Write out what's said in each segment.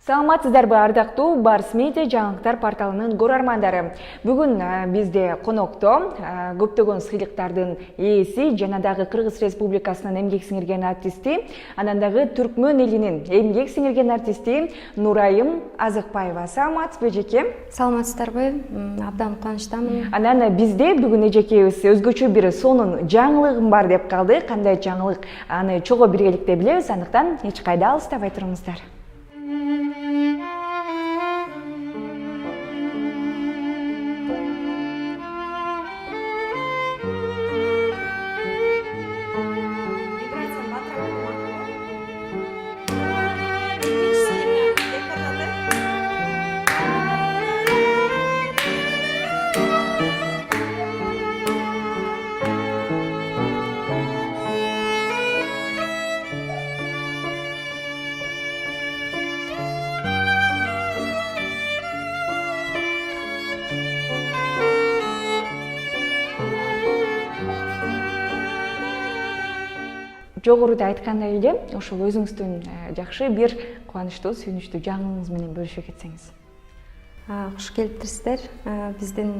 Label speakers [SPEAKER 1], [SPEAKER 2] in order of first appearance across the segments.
[SPEAKER 1] Саламатсыздарбы ардактуу Барс Медиа жаңылыктар порталынын көрөрмандары. Бүгүн бизде конокто көптөгөн сыйлыктардын ээси жана дагы Кыргыз Республикасынын эмгек сиңирген артисти, анан дагы Түркмөн элинин эмгек сиңирген артисти Нурайым Азыкбаева. Саламатсызбы эжеке?
[SPEAKER 2] Саламатсыздарбы? Абдан кубанычтамын.
[SPEAKER 1] Анан бизде бүгүн эжекебиз өзгөчө бир сонун жаңылыгым бар деп калды. Кандай жаңылык? Аны чогуу биргеликте билебиз. Андыктан эч кайда алыстабай туруңуздар. Жогоруда айткандай эле, ошол өзүңүздүн жакшы бир кубанычтуу, сүйүнүчтүү жаңылыгыңыз менен бөлүшө кетсеңиз.
[SPEAKER 2] Куш келиптирсиздер. Биздин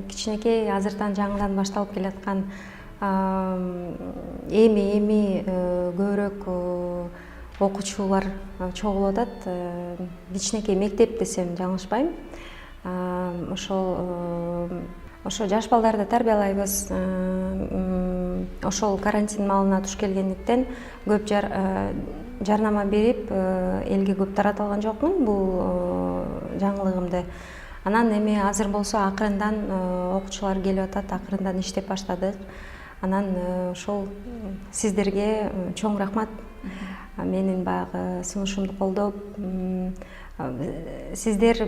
[SPEAKER 2] кичинекей азырдан жаңыдан башталып келаткан эми көбүрөөк окуучулар чогулуп атат. Кичинекей мектеп десем жаңылышпайм. Ошо жаш балдарды тарбиялайбыз. Ошол карантин маалына туш келгендиктен көп жарнама берип, элге көп тарата алган жокмун бул жаңылыгымды. Анан эми азыр болсо акырындан окуучулар келип атат, акырындан иштеп баштадык. Анан ошол сиздерге чоң рахмат. Менин баягы сунушумду колдоп, сиздер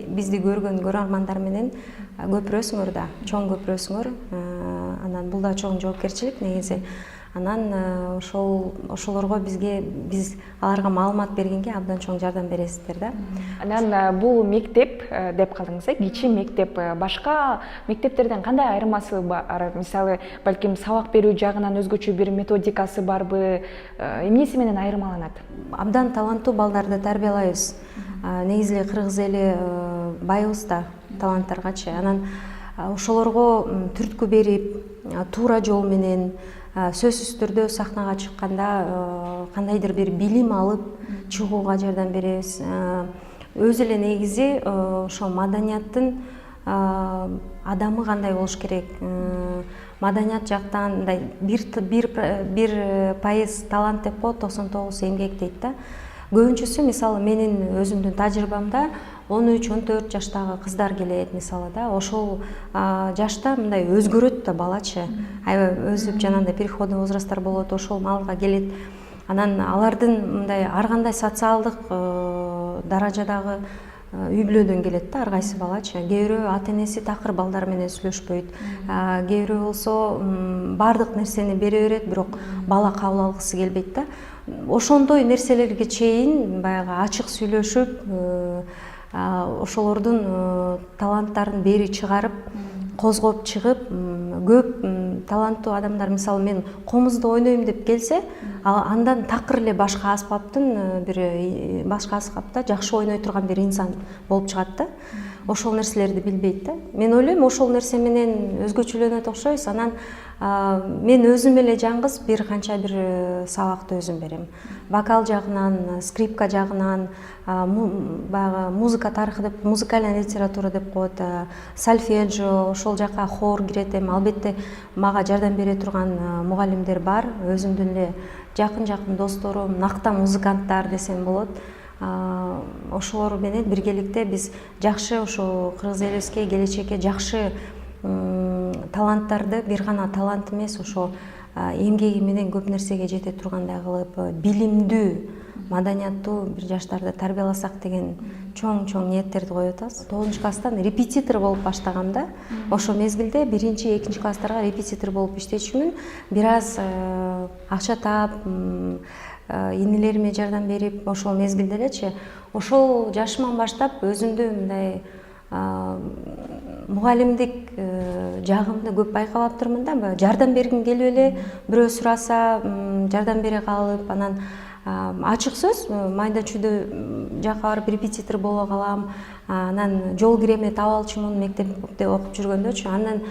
[SPEAKER 2] бизди көргөн көрөрмандар менен көпүрөсүңөр да, чоң көпүрөсүңөр. Анан бул да чоң жоопкерчилик негизи. Анан ошолорго биз аларга маалымат бергенге абдан чоң жардам бересиздер да.
[SPEAKER 1] Анан бул мектеп деп калдыңыз, кичи мектеп башка мектептерден кандай айырмасы бар? Мисалы, балким сабак берүү жагынан өзгөчө бир методикасы барбы? Эмнеси менен айырмаланат?
[SPEAKER 2] Абдан таланттуу балдарды тарбиялайбыз. Негизи эле кыргыз эли байыбыз да таланттаргачы. Анан ошолорго түрткү берип, туура жол менен сөзсүз түрдө сахнага чыкканда кандайдыр бир билим алып чыгууга жардам беребиз. Өзү эле негизи ошо маданияттын адамы кандай болуш керек, маданият жактан мындай 1% талант деп коет, 99 эмгек дейт да. Көбүнчөсү мисалы менин өзүмдүн тажрыйбамда 13-14 жаштагы кыздар келет мисалы да. Ошол жашта мындай өзгөрөт да балачы. Аябай өзүп жанагындай переходный возрасттар болот, ошол маалга келет. Анан алардын мындай ар кандай социалдык даражадагы үй бүлөдөн келет да ар кайсы балачы. Кээ бирөө ата энеси такыр балдар менен сүйлөшпөйт. Кээ бирөө болсо баардык нерсени бере берет, бирок бала кабыл алгысы келбейт да. Ошондой нерселерге чейин баягы ачык сүйлөшүп, ошолордун таланттарын бери чыгарып, козгоп чыгып, көп таланттуу адамдар, мисалы мен комузду ойнойм деп келсе, андан такыр эле башка аспапта жакшы ойной турган бир инсан болуп чыгат да. Ошол нерселерди билбейт да. Мен ойлойм, ошол нерсе менен өзгөчөлөнөт окшойбуз. Анан мен өзүм эле жалгыз бир канча бир сабакты өзүм берем. Вокал жагынан, скрипка жагынан, баягы музыка тарыхы деп, музыкальная литература деп коет, сольфеджио, ошол жака хор кирет. Албетте мага жардам бере турган мугалимдер бар. Өзүмдүн эле жакын досторум, накта музыканттар десем болот. Ошолор менен биргеликте биз жакшы ошо кыргыз элибизге келечекке жакшы таланттарды, бир гана талант эмес, ошо эмгеги менен көп нерсеге жете тургандай кылып, билимдүү, маданияттуу бир жаштарды тарбияласак деген чоң ниеттерди коюп атабыз. 9-класстан репетитор болуп баштагамда, ошо мезгилде 1-2 класстарга репетитор болуп иштечүмүн. Бир аз акча таап, инилериме жардам берип, ошол мезгилде элечи, ошол жашыман баштап өзүмдү мындай мугалимдик жагымды көп байкалаптырмын да, жардам бергим келип эле бирөө сураса жардам бере калып, анан ачык сөз, майда чүйдө жака барып репетитор боло калам, анан жол киреме таап алчумун мектепте окуп жүргөндөчү. Андан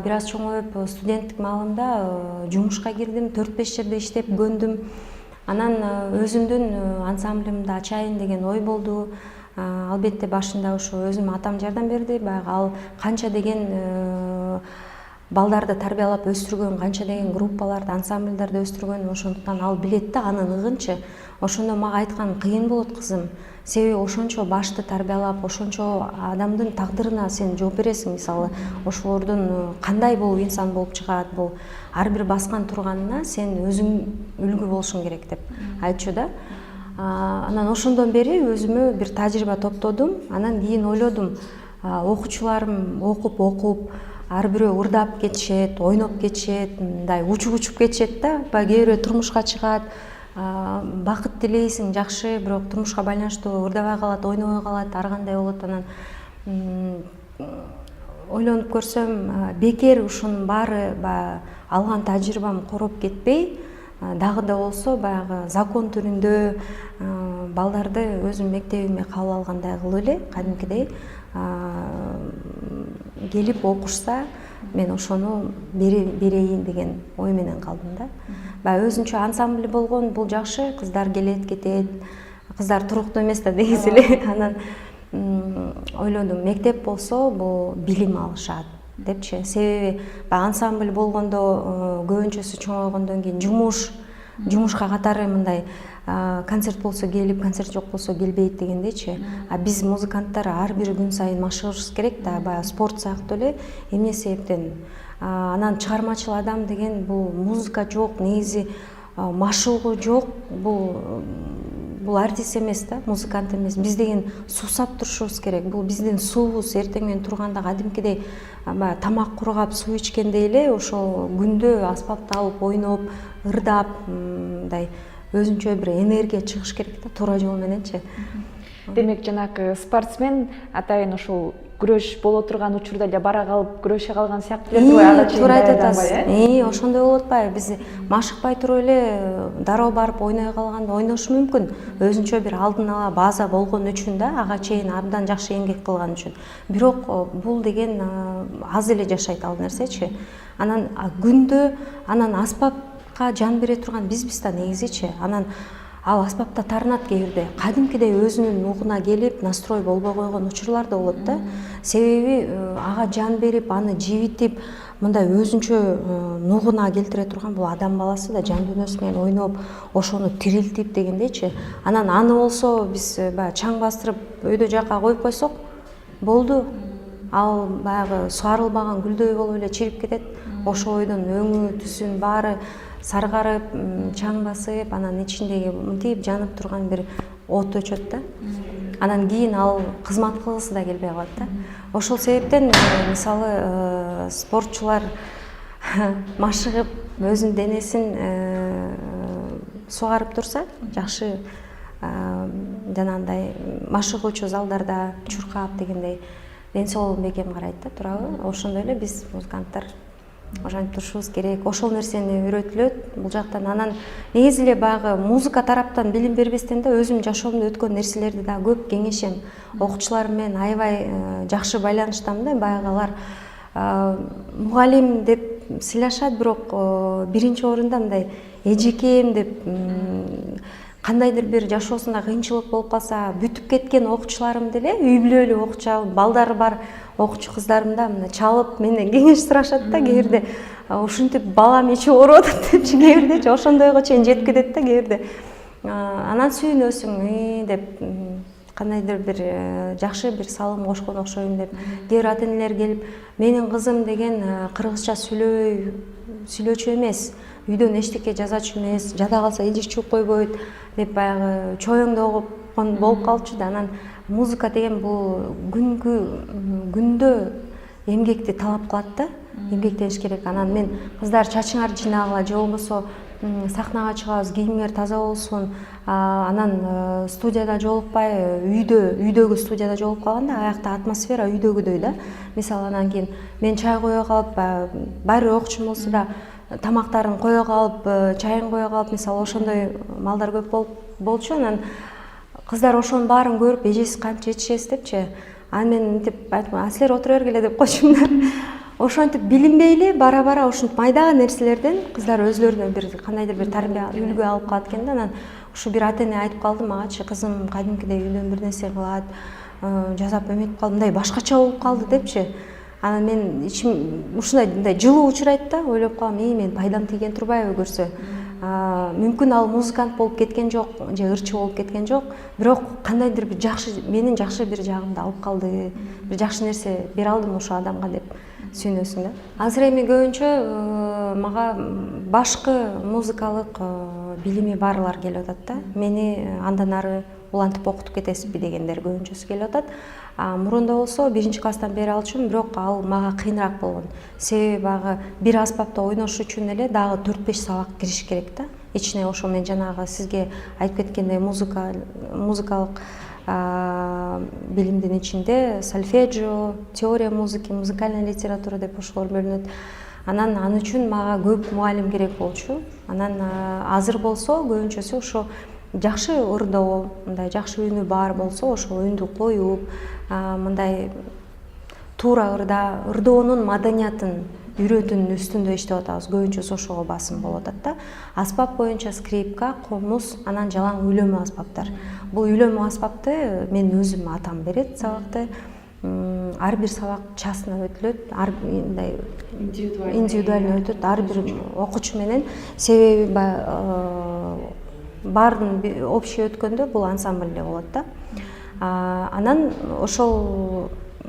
[SPEAKER 2] бир аз чоңоюп студенттик маалымда жумушка кирдим, 4-5 жерде иштеп көндөм. Анан өзүмдүн ансамблимди ачайын деген ой болду. Албетте башында ошо өзүм атам жардам берди. Баягы ал канча деген балдарды тарбиялап өстүргөн, канча деген группаларды, ансамбльдарды өстүргөн, ошондуктан ал билет да анын ыгынчы. Ошондо мага айткан, кыйын болот кызым. Себеби ошончо башты тарбиялап, ошончо адамдын тагдырына сен жооп бересиң. Мисалы, ошолордун кандай болуп инсан болуп чыгат, бул ар бир баскан турганына сен өзүң үлгү болушуң керек деп айтчу да. Анан ошондон бери өзүмө бир тажрыйба топтодум. Анан кийин ойлодум, окуучуларым окуп, ар бирөө ырдап кетишет, ойноп кетишет, мындай учуп кетишет да. Кээ бирөө турмушка чыгат, бакыт тилейсиң, жакшы, бирок турмушка байланыштуу ырдабай калат, ойнобой калат, ар кандай болот. Анан ойлонуп көрсөм, бекер ушунун баары алган тажрыйбам короп кетпей, дагы да болсо баягы закон түрүндө балдарды өзүм мектебиме кабыл алгандай кылып эле кадимкидей келип окушса, мен ошону берейин деген ой менен калдым да. Баягы өзүнчө ансамбль болгон, бул жакшы, кыздар келет, кетет, кыздар туруктуу эмес да негизи эле. Анан ойлодум, мектеп болсо бул билим алышат депчи. Себеби ансамбль болгондо көбүнчөсү чоңойгондон кийин жумушка катары мындай концерт болсо келип, концерт жок болсо келбейт дегендейчи. Биз музыканттар ар бир күн сайын машыгышыбыз керек да, баягы спорт сыяктуу эле. Эмне себептен? Анан чыгармачыл адам деген бул музыка жок, негизи машыгуу жок, бул артист эмес да, музыкант эмес. Биз деген суусап турушубуз керек. Бул биздин суубуз. Эртең менен турганда кадимкидей тамак кургап, суу ичкендей эле ошол күндө аспапты алып ойноп, ырдап, мындай өзүнчө бир энергия чыгыш керек да, туура жол мененчи.
[SPEAKER 1] Демек, жанагы спортсмен атайын ушул күрөш боло турган учурда эле бара калып күрөшө калган сыяктуу эле
[SPEAKER 2] туура айтып атасыз. Ошондой болуп атпайбы? Биз машыкпай туруп эле дароо барып ойной калганда ойношу мүмкүн. Өзүнчө бир алдын ала база болгон үчүн да, ага чейин абдан жакшы эмгек кылган үчүн. Бирок бул деген аз эле жашайт ал нерсечи. Анан күндө анан аспапка жан бере турган бизбиз да негизичи. Анан ал аспапта тарынат кээ бирде. Кадимкидей өзүнүн нугуна келип, настрой болбой койгон учурлар да болот да. Себеби ага жан берип, аны жибитип, мындай өзүнчө нугуна келтире турган бул адам баласы да жан дүйнөсү менен ойноп, ошону тирилтип дегендейчи. Анан аны болсо биз баягы чаң бастырып өйдө жака коюп койсок болду. Ал баягы суарылбаган гүлдөй болуп эле чирип кетет. Ошо ойдон өңү, түсүн баары саргарып, чаң басып, анан ичиндеги мынтип жанып турган бир от өчөт да. Анан кийин ал кызмат кылгысы да келбей калат да. Ошол себептен мисалы спортчулар машыгып, өзүнүн денесин сугарып турса, жакшы жанагындай машыгуучу залдарда чуркап дегендей ден соолугун бекем карайт да, туурабы? Ошондой эле биз музыканттар ошентип турушубуз керек. Ошол нерсени үйрөтүлөт бул жактан. Анан негизи эле баягы музыка тараптан билим бербестен да өзүм жашоомдо өткөн нерселерди да көп кеңешем. Окуучуларым менен аябай жакшы байланыштамын да. Баягы алар мугалим деп сыйлашат, бирок биринчи орунда мындай эжекем деп кандайдыр бир жашоосунда кыйынчылык болуп калса, бүтүп кеткен окуучуларым деле үй бүлөлүү окуучу, балдары бар окуучу кыздарым да мына чалып менен кеңеш сурашат да, кээ бирде ушинтип балам ичи ооруп атат депчи, кээ бирдечи ошондойго чейин жетип кетет да, кээ бирде. Анан сүйүнөсүң деп кандайдыр бир жакшы бир салым кошкон окшойм деп. Кээ бир ата энелер келип, менин кызым деген кыргызча сүйлөөчү эмес, үйдөн эчтеке жазачу эмес, жада калса эже чууп койбойт деп баягы чоюңдогон болуп калчу да. Анан музыка деген бул күндө эмгекти талап кылат да, эмгектениш керек. Анан мен кыздар чачыңарды жыйнагыла же болбосо сахнага чыгабыз, кийимиңер таза болсун, анан студияда жолукпай, үйдөгү студияда жолугуп калганда аякта атмосфера үйдөгүдөй да. Мисалы анан кийин мен чай кое калып, баары окуучум болсо да тамактарын кое калып, чайын кое калып, мисалы ошондой малдар көп болчу. Анан кыздар ошонун баарын көрүп, эжеси кантип жетишесиз депчи. Анан мен мынтип айттым, силер отура бергиле деп койчумун да. Ошентип билинбей эле бара ушинтип майда нерселерден кыздар өзлөрүнө бир кандайдыр бир тарбия үлгү алып калат экен да. Анан ушу бир ата эне айтып калды магачы, кызым кадимкидей үйдөн бир нерсе кылат, жасап эметип калды, мындай башкача болуп калды депчи. Анан мен ичим ушундай мындай жылуу учурайт да, ойлоп калам, мен пайдам тийген турбайбы көрсө. Мүмкүн ал музыкант болуп кеткен жок, же ырчы болуп кеткен жок, бирок кандайдыр бир жакшы, менин жакшы бир жагымды алып калды, бир жакшы нерсе бере алдым ошол адамга деп сүйүнөсүң да. Азыр эми көбүнчө мага башкы музыкалык билими барлар келип атат да. Мени андан ары улантып окутуп кетесизби дегендер көбүнчөсү келип атат. Мурунда болсо 1-класстан бери алчумун, бирок ал мага кыйыныраак болгон. Себеби багы бир аспапта ойнош үчүн эле дагы 4-5 сабак кириш керек да. Ичине ошо мен жанагы сизге айтып кеткендей музыкалык билимдин ичинде сольфеджио, теория музыки, музыкальная литература деп ошолор бөлүнөт. Анан аны үчүн мага көп мугалим керек болчу. Анан азыр болсо көбүнчөсү ошо жакшы ырдоо, мындай жакшы үнү бар болсо ошол үндү коюп, мындай туура ырдоонун маданиятын үйрөтүүнүн үстүндө иштеп атабыз. Көбүнчөсү ошого басым болуп атат да. Аспап боюнча скрипка, комуз, анан жалаң үйлөмө аспаптар. Бул үйлөмө аспапты мен өзүм атам берет сабакты. Ар бир сабак частно өтүлөт, мындай индивидуально өтөт ар бир окуучу менен. Себеби баардын общий өткөндө бул ансамбль эле болот да. Анан ошол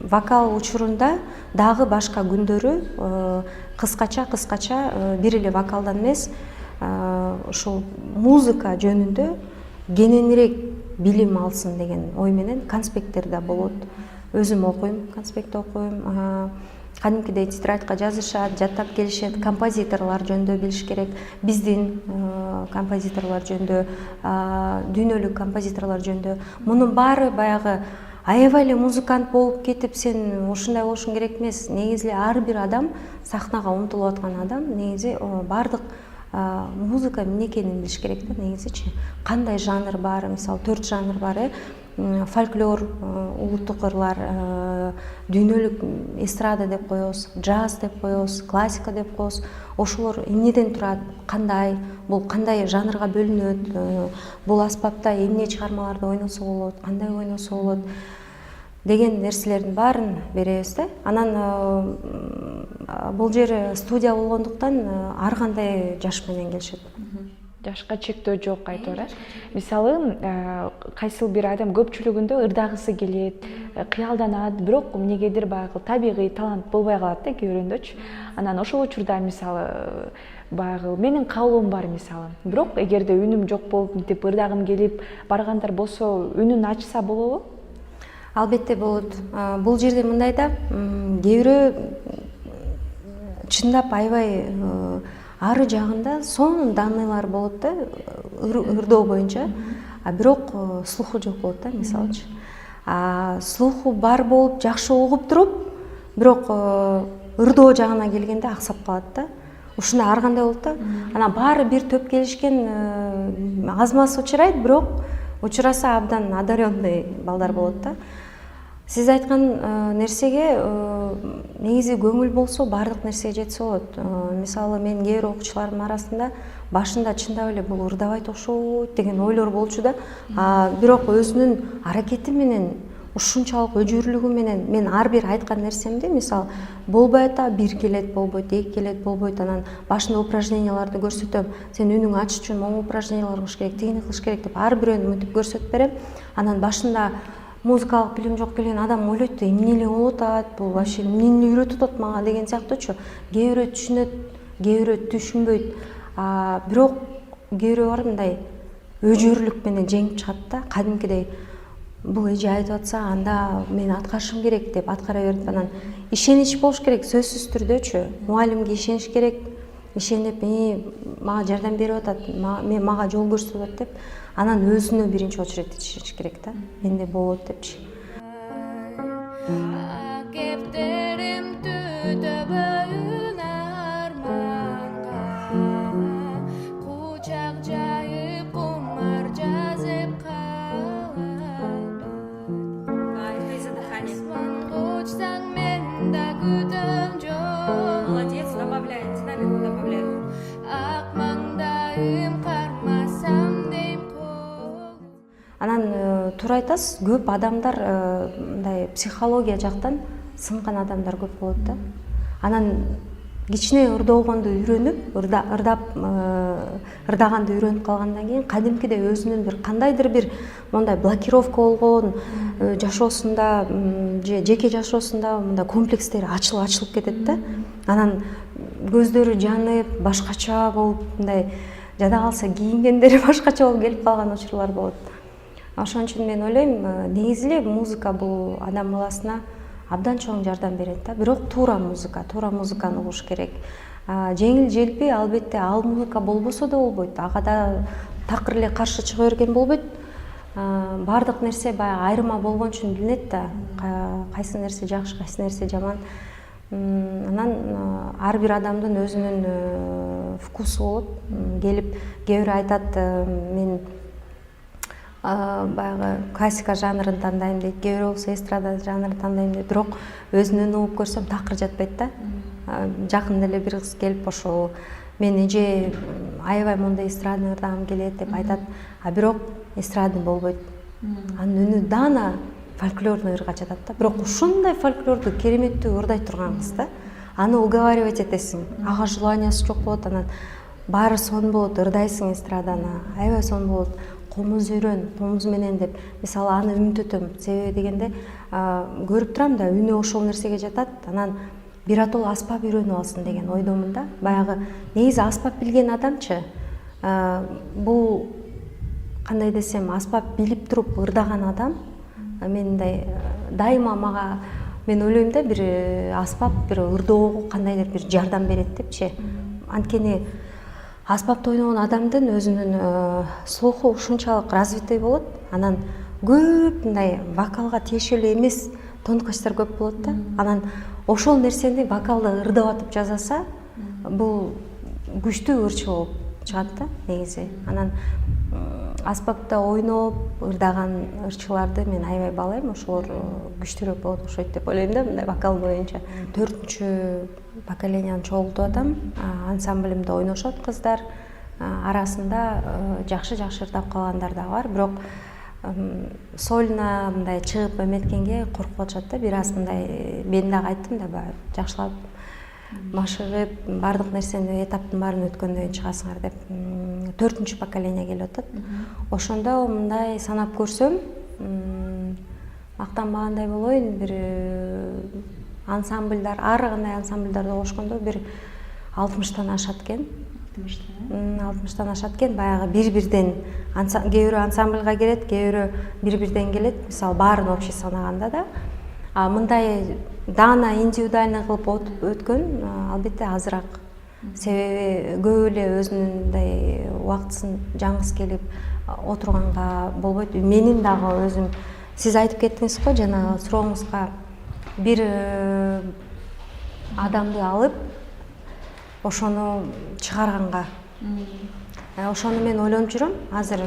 [SPEAKER 2] вокал учурунда дагы башка күндөрү кыскача бир эле вокалдан эмес, ошол музыка жөнүндө кененирээк билим алсын деген ой менен конспекттер да болот. Өзүм окуйм, конспект окуйм. Кадимкидей тетрадька жазышат, жаттап келишет, композиторлор жөнүндө билиш керек. Биздин композиторлор жөнүндө, дүйнөлүк композиторлор жөнүндө. Мунун баары баягы аябай эле музыкант болуп кетип, сен ушундай болушуң керек эмес. Негизи эле ар бир адам, сахнага умтулуп аткан адам, негизи баардык музыка эмне экенин билиш керек да, негизичи. Кандай жанр бар, мисалы 4 жанр бар, фольклор, улуттук ырлар, дүйнөлүк эстрада деп коебуз, джаз деп коебуз, классика деп коебуз. Ошолор эмнеден турат, кандай, бул кандай жанрга бөлүнөт, бул аспапта эмне чыгармаларды ойносо болот, кандай ойносо болот деген нерселердин баарын беребиз да. Анан бул жер студия болгондуктан ар кандай жаш менен келишет.
[SPEAKER 1] Жашка чектөө жок айтор. Мисалы, кайсыл бир адам көпчүлүгүндө ырдагысы келет, кыялданат, бирок эмнегедир баягы табигый талант болбой калат да кээ бирөөндөчү. Анан ошол учурда мисалы баягы менин каалоом бар мисалы. Бирок эгерде үнүм жок болуп, мынтип ырдагым келип баргандар болсо, үнүн ачса болобу?
[SPEAKER 2] Албетте болот. Бул жерде мындай да, кээ бирөө чындап аябай ары жагында сонун данныйлар болот да, ырдоо боюнча, бирок слуху жок болот да, мисалычы. Слуху бар болуп, жакшы угуп туруп, бирок ырдоо жагына келгенде аксап калат да. Ушундай ар кандай болот да. Анан баары бир төп келишкен аз-маз учурайт, бирок учураса абдан одаренный балдар болот да. Сиз айткан нерсеге негизи көңүл болсо баардык нерсеге жетсе болот. Мисалы мен кээ бир окуучулардын арасында башында чындап эле бул ырдабайт окшойт деген ойлор болчу да. Бирок өзүнүн аракети менен, ушунчалык өжүрлүгү менен мен ар бир айткан нерсемди, мисалы болбой атат, бир келет болбойт, эки келет болбойт. Анан башында упражненияларды көрсөтөм. Сен үнүң ачыш үчүн могу упражнениялар кылыш керек, тигини кылыш керек деп ар бирөөнү мынтип көрсөтүп берем. Анан башында музыкалык билим жок келген адам ойлойт да, эмне эле болуп атат, бул вообще эмнени үйрөтүп атат мага деген сыяктуучу. Кээ бирөө түшүнөт, кээ бирөө түшүнбөйт. Бирок кээ бирөө бар мындай өжөрлүк менен жеңип чыгат да, кадимкидей бул эже айтып атса, анда мен аткарышым керек деп аткара берип, анан ишенич болуш керек, сөзсүз түрдөчү. Мугалимге ишениш керек, ишенип, мага жардам берип атат, мага жол көрсөтүп атат деп, анан өзүнө биринчи очередде ишениш керек да. Менде болот депчи. Анан туура айтасыз, көп адамдар мындай психология жактан сынган адамдар көп болот да. Анан кичине ырдоогонду үйрөнүп, ырдаганды үйрөнүп калгандан кийин кадимкиде өзүнүн бир кандайдыр бир мондай блокировка болгон жашоосунда же жеке жашоосунда мындай комплекстери ачылып кетет да. Анан көздөрү жанып, башкача болуп, мындай жада калса кийингендери башкача болуп келип калган учурлар болот. Ошон үчүн мен ойлойм, негизи эле музыка бул адам баласына абдан чоң жардам берет да. Бирок туура музыканы угуш керек. Жеңил желпи, албетте ал музыка болбосо да болбойт. Ага да такыр эле каршы чыга берген болбойт. Бардык нерсе баягы айырма болгон үчүн билинет да. Кайсы нерсе жакшы, кайсы нерсе жаман. Анан ар бир адамдын өзүнүн вкусу болот. Келип кээ бирөө айтат, мен баягы классика жанрын тандайм дейт, кээ бирөө болсо эстрада жанрын тандайм дейт. Бирок өзүнүн угуп көрсөм такыр жатпайт да. Жакында эле бир кыз келип ошол мен эже аябай мондай эстраданы ырдагым келет деп айтат, бирок эстрада болбойт. Анын үнү даана фольклорный ырга жатат да. Бирок ушундай фольклорду кереметтүү ырдай турган кыз да. Аны уговаривать этесиң, ага желаниясы жок болот, анан баары сонун болот, ырдайсың эстраданы, аябай сонун болот. Комуз үйрөн, комуз менен деп, мисалы аны үмүт өтөм. Себеби дегенде көрүп турам да, үнү ошол нерсеге жатат. Анан биротол аспап үйрөнүп алсын деген ойдомун да. Баягы негизи аспап билген адамчы, бул кандай десем, аспап билип туруп ырдаган адам, мендай дайыма мага мен ойлойм да, бир аспап бир ырдоого кандайдыр бир жардам берет депчи. Анткени аспапты ойногон адамдын өзүнүн слуху ушунчалык развитый болот. Анан көп мындай вокалга тиешелүү эмес тонкостьтер көп болот да. Анан ошол нерсени вокалда ырдап жасаса, бул күчтүү ырчы болуп чыгат да негизи. Анан аспапта ойноп ырдаган ырчыларды мен аябай баалайм. Ошолор күчтүүрөөк болот окшойт деп ойлойм да, мындай вокал боюнча. 4-чү поколенияны чогултуп атам. Ансамблимде ойношот кыздар. Арасында жакшы ырдап калгандар да бар. Бирок сольно мындай чыгып эметкенге коркуп атышат да. Бир аз мындай мен дагы айттым да, баягы жакшылап машыгып, бардык нерсени этаптын баарын өткөндөн кийин чыгасыңар деп. 4-чү поколение келип атат. Ошондо мындай санап көрсөм, мактанбагандай болоюн, бир ансамбльдар, ар кандай ансамбльдарды кошкондо бир 60-тан ашат экен. 60-тан ашат экен. Баягы бир-бирден кээ бирөө ансамбльга келет, кээ бирөө бир-бирден келет. Мисалы баарын общий санаганда да. Мындай даана индивидуальный кылып өткөн албетте азыраак. Себеби көп эле өзүнүн мындай убактысын жаңгыз келип отурганга болбойт. Менин дагы өзүм, сиз айтып кеттиңиз го жана сурооңузга, бир адамды алып ошону чыгарганга. Ошону мен ойлонуп жүрөм азыр.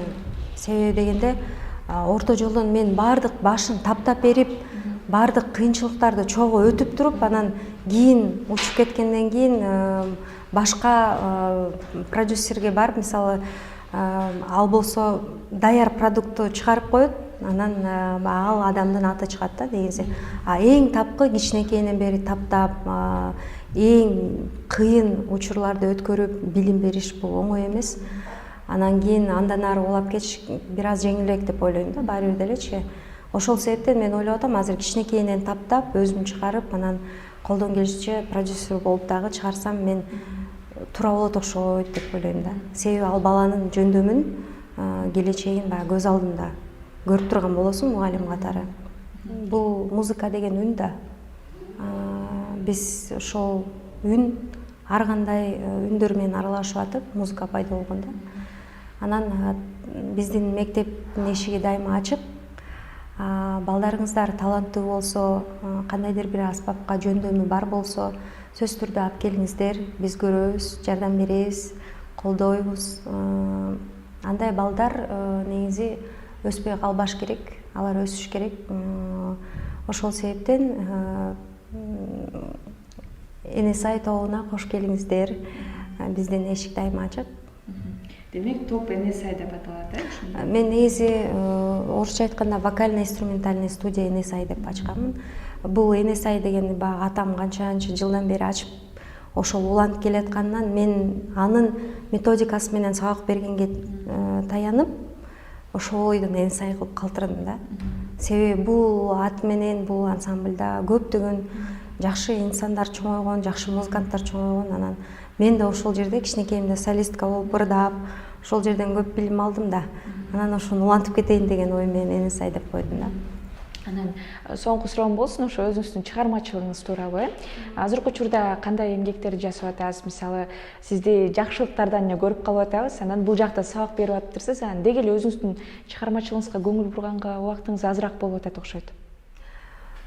[SPEAKER 2] Себеби дегенде орто жолдон мен бардык башын таптап берип, бардык кыйынчылыктарды чогуу өтүп туруп, анан кийин учуп кеткенден кийин башка продюсерге барып, мисалы ал болсо даяр продуктты чыгарып коет, анан ал адамдын аты чыгат да негизи. Эң тапкы кичинекейинен бери таптап, эң кыйын учурларды өткөрүп билим бериш бул оңой эмес. Анан кийин андан ары улап кетиш бир аз жеңилирээк деп ойлойм да, баары бир делечи. Ошол себептен мен ойлоп атам, азыр кичинекейинен таптап, өзүм чыгарып, анан колдон келишинче продюсер болуп дагы чыгарсам мен туура болот окшойт деп ойлойм да. Себеби ал баланын жөндөмүн, келечегин баягы көз алдында көрүп турган болосуң мугалим катары. Бул музыка деген үн да. Биз ошол үн ар кандай үндөр менен аралашып атып, музыка пайда болгондо. Анан биздин мектептин эшиги дайыма ачык. Балдарыңыздар таланттуу болсо, кандайдыр бир аспапка жөндөмү бар болсо, сөзсүз түрдө алып келиңиздер, биз көрөбүз, жардам беребиз, колдойбуз. Андай балдар негизи өспөй калбаш керек, алар өсүш керек. Ошол себептен Энесай тобуна кош келиңиздер. Биздин эшик дайыма ачык.
[SPEAKER 1] Демек топ Энесай деп аталат, э?
[SPEAKER 2] Мен негизи орусча айтканда вокально инструментальный студия NSI деп ачканмын. Бул NSI дегенди баягы атам канча жылдан бери ачып ошол улантып келатканынан мен анын методикасы менен сабак бергенге таянып ошол ойдон NSI кылып калтырдым да. Себеби бул ат менен бул ансамбльда көптөгөн жакшы инсандар чоңойгон, жакшы музыканттар чоңойгон. Анан мен да ошол жерде кичинекейимде солистка болуп ырдап, ошол жерден көп билим алдым да. Анан ошону улантып кетейин деген ой менен NSI деп койдум да.
[SPEAKER 1] Анан соңку суроом болсун, ошо өзүңүздүн чыгармачылыгыңыз тууралуу. Азыркы учурда кандай эмгектерди жасап атасыз? Мисалы, сизди жакшылыктардан эле көрүп калып атабыз. Анан бул жакта сабак берип атыптырсыз. Анан деги эле өзүңүздүн чыгармачылыгыңызга көңүл бурганга убактыңыз азыраак болуп атат окшойт.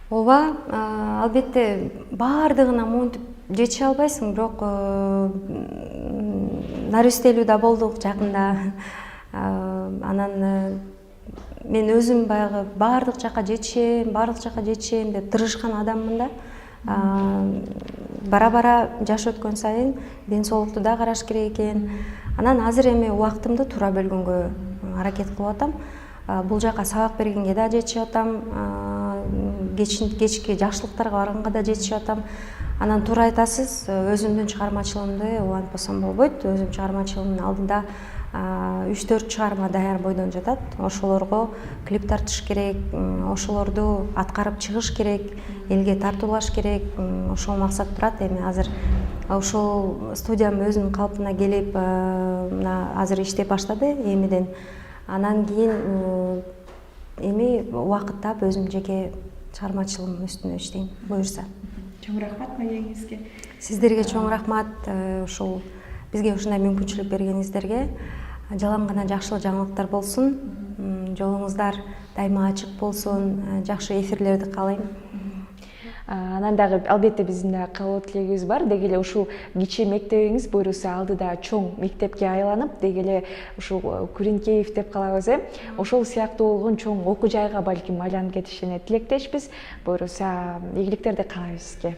[SPEAKER 2] Ооба, албетте баардыгына монтип жетише албайсың, бирок наристелүү да болдук жакында. Анан мен өзүм баягы баардык жака жетишем деп тырышкан адаммын да. Бара-бара жаш өткөн сайын ден соолукту да караш керек экен. Анан азыр эми убактымды туура бөлгөнгө аракет кылып атам. Бул жака сабак бергенге да жетишип атам, кечки жакшылыктарга барганга да жетишип атам. Анан туура айтасыз, өзүмдүн чыгармачылыгымды улантпасам болбойт. Өзүм чыгармачылыгымдын алдында 3-4 чыгарма даяр бойдон жатат. Ошолорго клип тартыш керек, ошолорду аткарып чыгыш керек, элге тартуулаш керек. Ошол максат турат. Эми азыр ошол студиям өзүнүн калпына келип, азыр иштеп баштады эмиден. Анан кийин эми убакыт таап өзүм жеке чыгармачылыгым үстүнө иштейм, буюрса.
[SPEAKER 1] Чоң рахмат маегиңизге.
[SPEAKER 2] Сиздерге чоң рахмат. Ушул бизге ушундай мүмкүнчүлүк бергениңиздерге. Жалаң гана жакшы жаңылыктар болсун. Жолуңуздар дайыма ачык болсун. Жакшы эфирлерди каалайм.
[SPEAKER 1] Анан дагы албетте биздин да каалоо тилегибиз бар. Деги эле ушул кичи мектебиңиз буюрса алдыда чоң мектепке айланып, деги эле ушул Күрүнкеев деп калабыз, ошол сыяктуу болгон чоң окуу жайга балким айланып кетишине тилектешпиз. Буюрса ийгиликтерди каалайбыз сизге.